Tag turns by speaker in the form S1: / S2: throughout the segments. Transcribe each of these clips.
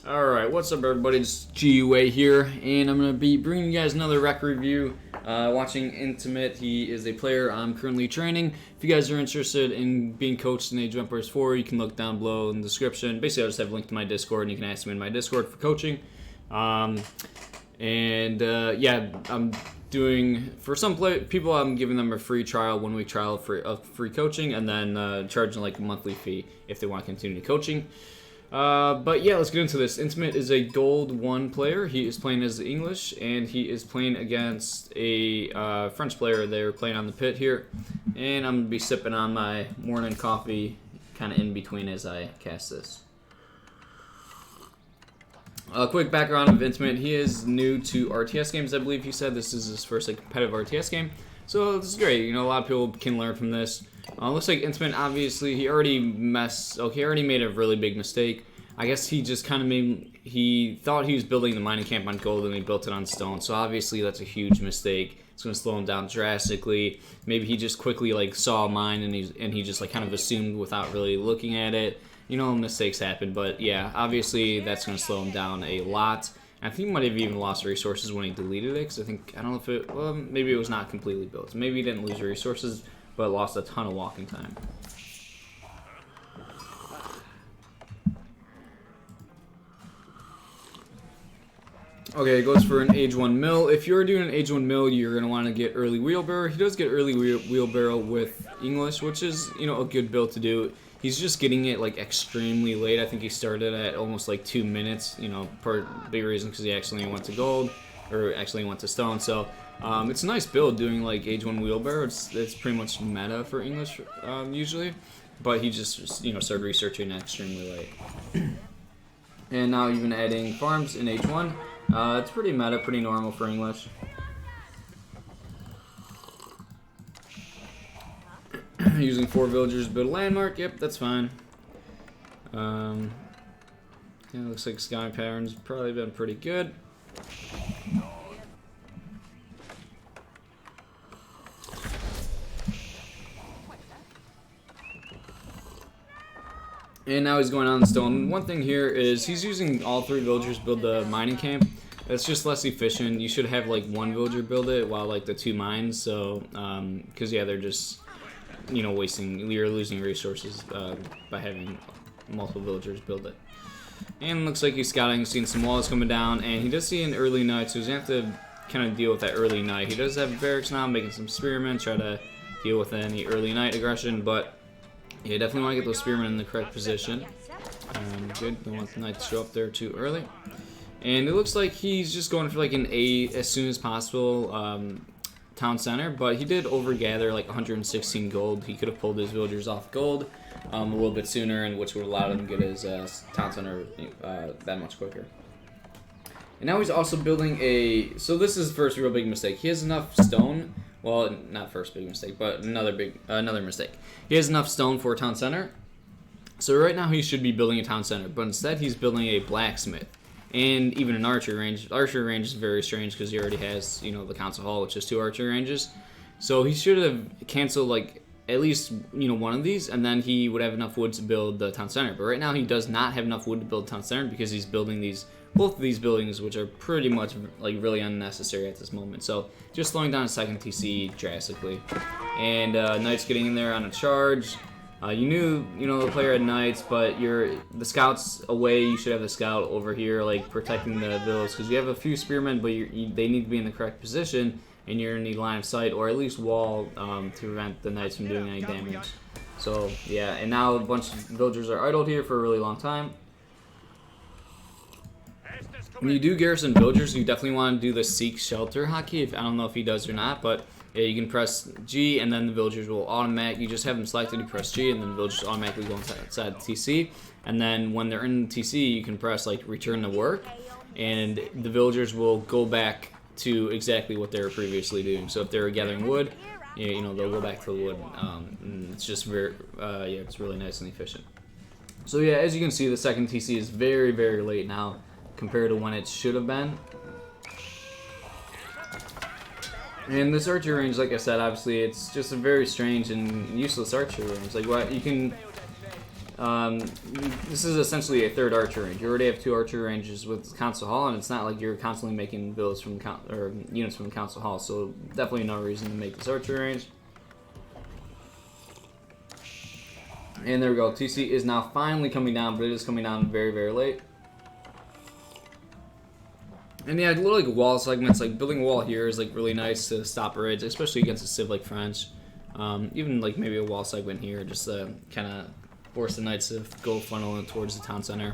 S1: Alright, what's up everybody, it's GUA here, and I'm going to be bringing you guys another rec review, watching Intimate. He is a player I'm currently training. If you guys are interested in being coached in Age of Empires 4, you can look down below in the description. Basically, I just have a link to my Discord, and you can ask me in my Discord for coaching. Yeah, I'm doing, for some people, I'm giving them a free trial, 1 week trial of free coaching, and then charging like a monthly fee if they want to continue coaching. But yeah, let's get into this. Intimate is a gold 1 player. He is playing as English, and he is playing against a French player. They're playing on the pit here, and I'm going to be sipping on my morning coffee kind of in between as I cast this. A quick background of Intimate. He is new to RTS games, I believe he said. This is his first competitive RTS game. So this is great. You know, a lot of people can learn from this. Looks like Intimate, obviously, he already made a really big mistake. I guess he just kind of he thought he was building the mining camp on gold and he built it on stone. So obviously that's a huge mistake. It's going to slow him down drastically. Maybe he just quickly saw a mine and he just kind of assumed without really looking at it. You know, mistakes happen, but yeah, obviously that's going to slow him down a lot. I think he might have even lost resources when he deleted it, because I don't know if it, well, maybe it was not completely built. Maybe he didn't lose resources, but lost a ton of walking time. Okay, it goes for an Age 1 mill. If you're doing an Age 1 mill, you're going to want to get early wheelbarrow. He does get early wheelbarrow with English, which is, you know, a good build to do. He's just getting it extremely late. I think he started at almost 2 minutes, you know, for big reason because he actually went to gold, or actually went to stone. So it's a nice build doing Age 1 wheelbarrow. It's pretty much meta for English usually, but he just, you know, started researching extremely late. And now even adding farms in Age 1. It's pretty meta, pretty normal for English. Using 4 villagers to build a landmark. Yep, that's fine. Yeah, looks like sky patterns probably been pretty good. And now he's going on stone. One thing here is he's using all 3 villagers to build the mining camp. That's just less efficient. You should have 1 villager build it while the 2 mines. So, because yeah, they're just, you know, you're losing resources by having multiple villagers build it. And looks like he's scouting, seeing some walls coming down, and he does see an early night, so he's going to have to kind of deal with that early night. He does have barracks now, making some spearmen, try to deal with any early night aggression, but yeah, definitely want to get those spearmen in the correct position. Good, don't want the knight to show up there too early. And it looks like he's just going for an 8 as soon as possible town center, but he did overgather 116 gold. He could have pulled his villagers off gold a little bit sooner, and which would allow him to get his town center that much quicker. And now he's also building so this is his first real big mistake. He has enough stone. Well, not first big mistake, but another mistake. He has enough stone for a town center. So right now he should be building a town center, but instead he's building a blacksmith and even an archery range. Archery range is very strange because he already has, you know, the council hall, which is 2 archery ranges. So he should have canceled at least, you know, 1 of these, and then he would have enough wood to build the town center. But right now he does not have enough wood to build town center because he's building both of these buildings, which are pretty much really unnecessary at this moment. So just slowing down a second TC drastically. And Knight's getting in there on a charge. You know, the player had knights, but the scout's away. You should have the scout over here, protecting the villas, because you have a few spearmen, but they need to be in the correct position, and you're gonna need line of sight or at least wall to prevent the knights from doing any damage. So yeah, and now a bunch of villagers are idled here for a really long time. When you do Garrison Villagers, you definitely want to do the Seek Shelter hotkey. I don't know if he does or not, but yeah, you can press G and then the villagers will automatically, you just have them selected, you press G and then the villagers automatically go inside the TC. And then when they're in the TC, you can press return to work, and the villagers will go back to exactly what they were previously doing. So if they were gathering wood, you know, they'll go back to the wood. And it's just yeah, it's really nice and efficient. So yeah, as you can see, the second TC is very, very late now compared to when it should have been. And this archery range, like I said, obviously it's just a very strange and useless archery range. What you can this is essentially a third archer range. You already have 2 archer ranges with Council Hall, and it's not like you're constantly making builds from or units from the Council Hall. So definitely no reason to make this archer range. And there we go. TC is now finally coming down, but it is coming down very, very late. And yeah, little like wall segments, like building a wall here is like really nice to stop raids, especially against a civ like French. Even like maybe a wall segment here, just to kind of force the knights to go funneling towards the town center.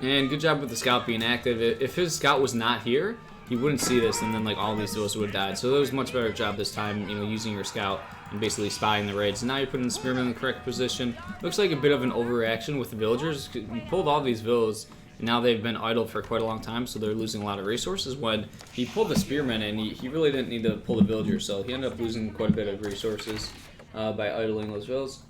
S1: And good job with the scout being active. If his scout was not here, he wouldn't see this, and then like all these duels would have died. So it was a much better job this time, you know, using your scout and basically spying the raids. And now you're putting the spearmen in the correct position. Looks like a bit of an overreaction with the villagers. You pulled all these villas, and now they've been idle for quite a long time, so they're losing a lot of resources. When he pulled the spearmen, and he really didn't need to pull the villagers, so he ended up losing quite a bit of resources by idling those villas.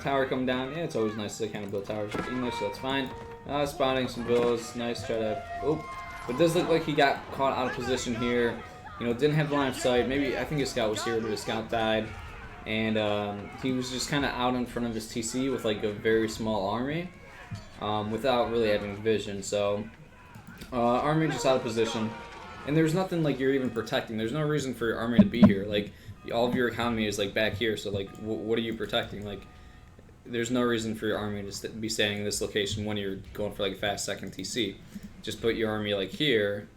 S1: Tower come down. Yeah, it's always nice to kind of build towers with English, so that's fine. Spotting some villas, nice. Try to. Oh, but it does look like he got caught out of position here. You know, didn't have line of sight. Maybe I think his scout was here, but his scout died, and he was just kind of out in front of his TC with like a very small army, without really having vision. So army just out of position, and there's nothing like you're even protecting. There's no reason for your army to be here. Like all of your economy is like back here. So like, what are you protecting? Like, there's no reason for your army to be standing in this location when you're going for like a fast second TC. Just put your army like here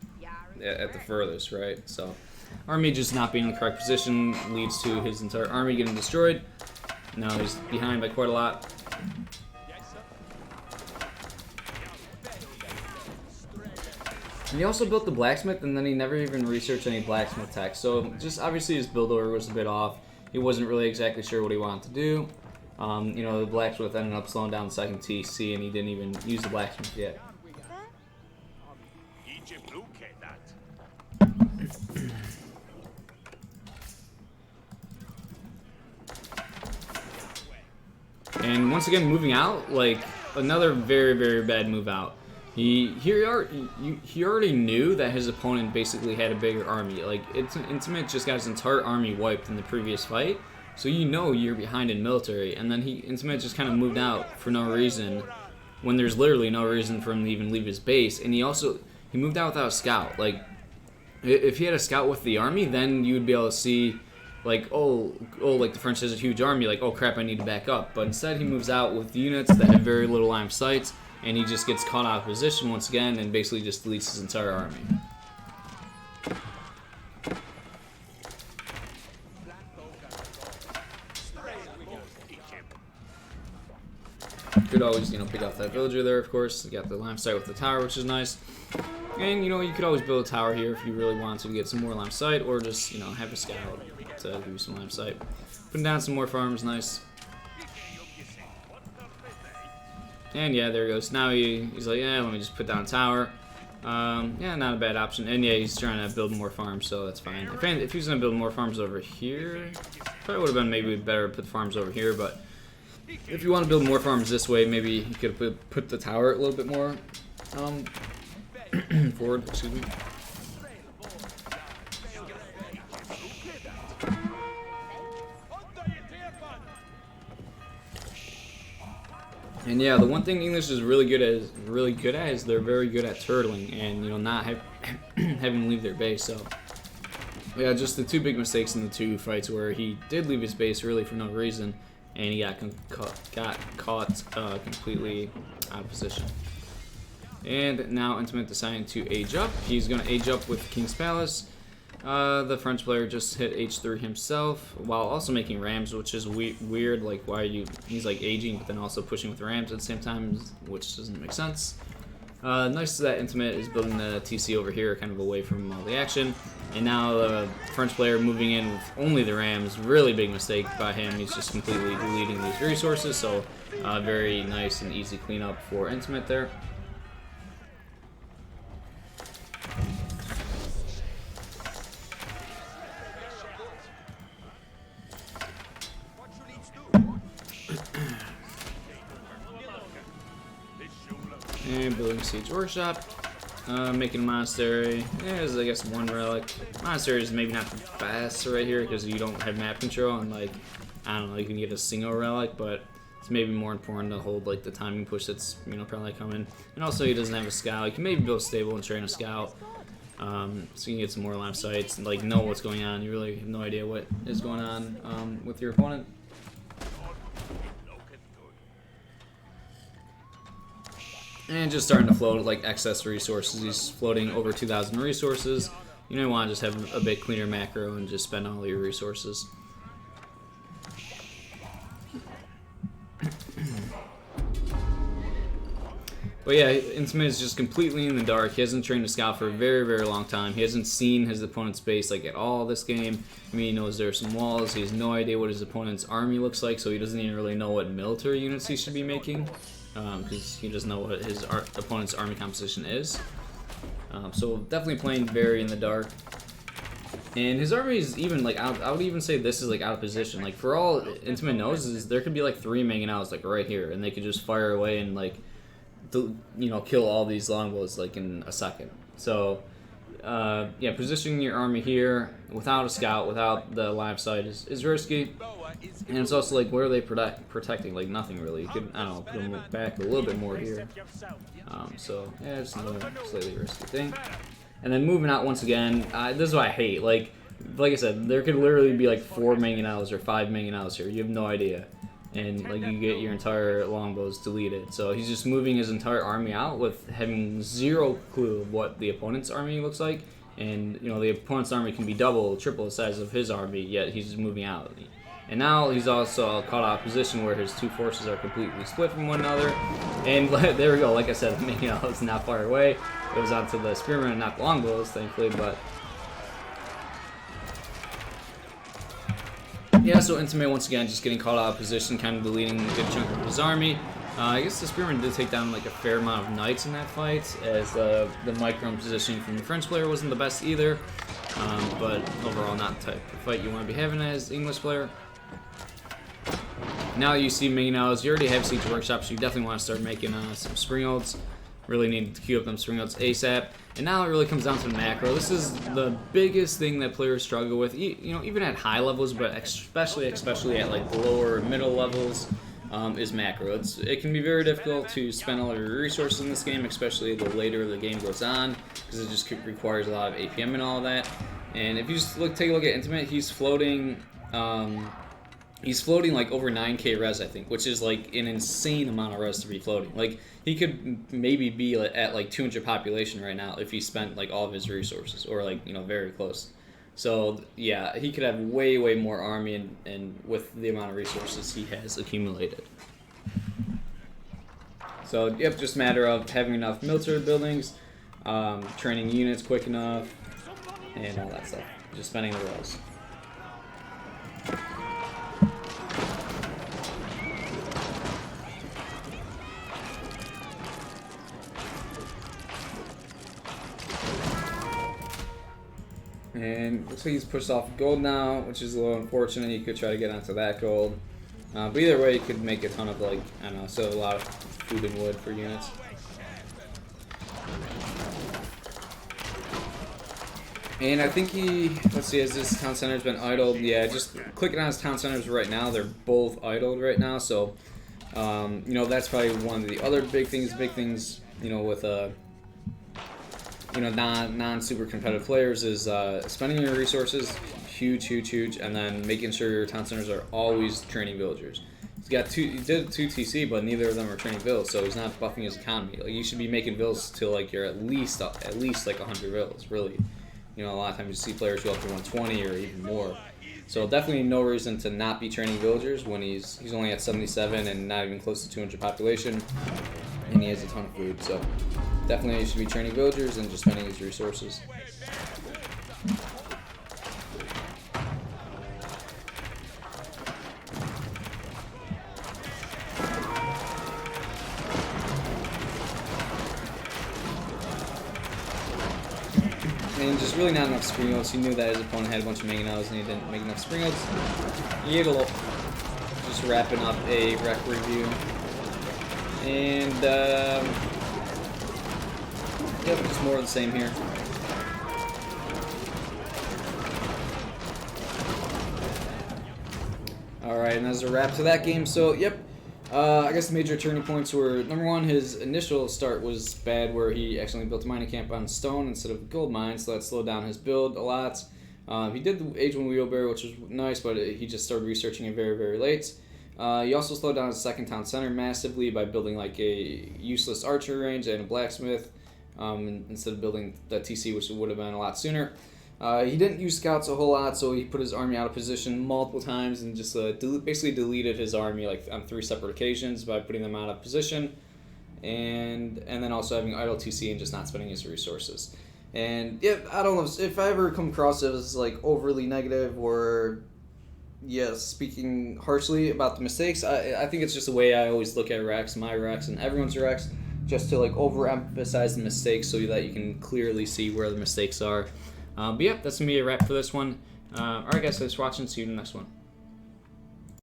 S1: at the furthest, right? So army just not being in the correct position leads to his entire army getting destroyed. Now he's behind by quite a lot. And he also built the blacksmith, and then he never even researched any blacksmith tech. So just obviously his build order was a bit off. He wasn't really exactly sure what he wanted to do. You know, the blacksmith ended up slowing down the second TC, and he didn't even use the blacksmith yet. And once again, moving out, like another very, very bad move out. He already knew that his opponent basically had a bigger army. Like, Intimate just got his entire army wiped in the previous fight, so you know you're behind in military. And then Intimate just kind of moved out for no reason, when there's literally no reason for him to even leave his base. And he moved out without a scout. Like, if he had a scout with the army, then you would be able to see, like, oh, like the French has a huge army, like, oh crap, I need to back up. But instead he moves out with units that have very little line of sight, and he just gets caught out of position once again and basically just deletes his entire army. Could always, you know, pick off that villager there, of course. You got the line of sight with the tower, which is nice. And, you know, you could always build a tower here if you really want to get some more line of sight, or just, you know, have a scout to give you some line of sight. Putting down some more farms, nice. And yeah, there he goes. Now he's like, yeah, let me just put down a tower. Yeah, not a bad option. And yeah, he's trying to build more farms, so that's fine. If he was going to build more farms over here, probably would have been maybe better to put farms over here, but if you want to build more farms this way, maybe you could have put the tower a little bit more forward, excuse me. And yeah, the one thing English is really good at is they're very good at turtling and, you know, not having to leave their base. So yeah, just the two big mistakes in the two fights where he did leave his base really for no reason, and he got caught completely out of position. And now Intimate deciding to age up. He's going to age up with King's Palace. The French player just hit H3 himself while also making rams, which is weird. Like, why are you? He's like aging, but then also pushing with the rams at the same time, which doesn't make sense. Nice that Intimate is building the TC over here, kind of away from all the action. And now the French player moving in with only the rams. Really big mistake by him. He's just completely deleting these resources. So very nice and easy cleanup for Intimate there. And building siege workshop. Making a monastery. There's, I guess, one relic. Monastery is maybe not the best right here because you don't have map control and, like, I don't know, you can get a single relic, but it's maybe more important to hold, like, the timing push that's, you know, probably coming. And also, he doesn't have a scout. You can maybe build stable and train a scout. So you can get some more line sights and, like, know what's going on. You really have no idea what is going on with your opponent. And just starting to float like excess resources. He's floating over 2,000 resources. You know, you want to just have a bit cleaner macro and just spend all your resources. But yeah, Intimate is just completely in the dark. He hasn't trained a scout for a very, very long time. He hasn't seen his opponent's base like at all this game. I mean, he knows there are some walls. He has no idea what his opponent's army looks like, so he doesn't even really know what military units he should be making. Because he doesn't know what his opponent's army composition is. So definitely playing very in the dark. And his army is even like I would even say this is like out of position. Like for all Intimate knows is there could be like 3 Mangonels like right here, and they could just fire away and like you know, kill all these longbows like in a second. So yeah, positioning your army here without a scout, without the live sight is risky. And it's also like, where are they protecting? Like nothing really. You could, I don't know, put them back a little bit more here. So yeah, it's another slightly risky thing. And then moving out once again, this is what I hate. Like I said, there could literally be like 4 Mangonels or 5 Mangonels here. You have no idea. And like you get your entire longbows deleted. So he's just moving his entire army out with having zero clue of what the opponent's army looks like. And you know, the opponent's army can be double, triple the size of his army, yet he's just moving out. And now he's also caught out of position where his 2 forces are completely split from one another. And there we go, like I said, Mangonel is not far away. It was onto the spearmen and not the longbows, thankfully, but yeah, so Intimate once again just getting caught out of position, kind of deleting a good chunk of his army. I guess the spearmen did take down like a fair amount of knights in that fight, as the micro positioning from the French player wasn't the best either. But overall, not the type of fight you want to be having as the English player. Now that you see Mangonels, you already have Siege Workshops, so you definitely want to start making some Springolds. Really need to queue up them Springolds ASAP. And now it really comes down to macro. This is the biggest thing that players struggle with, you know, even at high levels, but especially at like the lower middle levels, is macro. It can be very difficult to spend all your resources in this game, especially the later the game goes on, because it just requires a lot of APM and all of that. And if you just take a look at Intimate, he's floating like over 9k res, I think, which is like an insane amount of res to be floating. Like he could maybe be at like 200 population right now if he spent like all of his resources, or like, you know, very close. So yeah, he could have way more army and with the amount of resources he has accumulated. So yep, just a matter of having enough military buildings, training units quick enough, and all that stuff. Just spending the rolls. And looks like he's pushed off gold now, which is a little unfortunate. You could try to get onto that gold. But either way, you could make a ton of, like, I don't know, so a lot of food and wood for units. And I think let's see, has this town center's been idled? Yeah, just clicking on his town centers right now, they're both idled right now. So, you know, that's probably one of the other big things, you know, with you know, non-super competitive players is spending your resources, huge, and then making sure your town centers are always training villagers. He did 2 TC, but neither of them are training vills, so he's not buffing his economy. Like, you should be making vills till like you're at least like 100 vills, really. You know, a lot of times you see players go up to 120 or even more. So definitely no reason to not be training villagers when he's only at 77 and not even close to 200 population, and he has a ton of food. So definitely you should be training villagers and just spending his resources. And just really not enough Springolds. He knew that his opponent had a bunch of Mangonels and he didn't make enough Springolds. Yeagle. Just wrapping up a rec review. And Yep, just more of the same here. Alright, and that's a wrap to that game. So, yep, I guess the major turning points were, number one, his initial start was bad, where he accidentally built a mining camp on stone instead of gold mine, so that slowed down his build a lot. He did the Age 1 wheelbarrow, which was nice, but he just started researching it very, very late. He also slowed down his second town center massively by building like a useless archer range and a blacksmith, instead of building the TC, which would have been a lot sooner. He didn't use scouts a whole lot, so he put his army out of position multiple times and just basically deleted his army like on 3 separate occasions by putting them out of position, and then also having idle TC and just not spending his resources. And yeah, I don't know if I ever come across it as like overly negative or speaking harshly about the mistakes. I think it's just the way I always look at Rex, my Rex, and everyone's Rex, just to like overemphasize the mistakes so that you can clearly see where the mistakes are. But yeah, that's going to be a wrap for this one. Alright guys, thanks for watching. See you in the next one.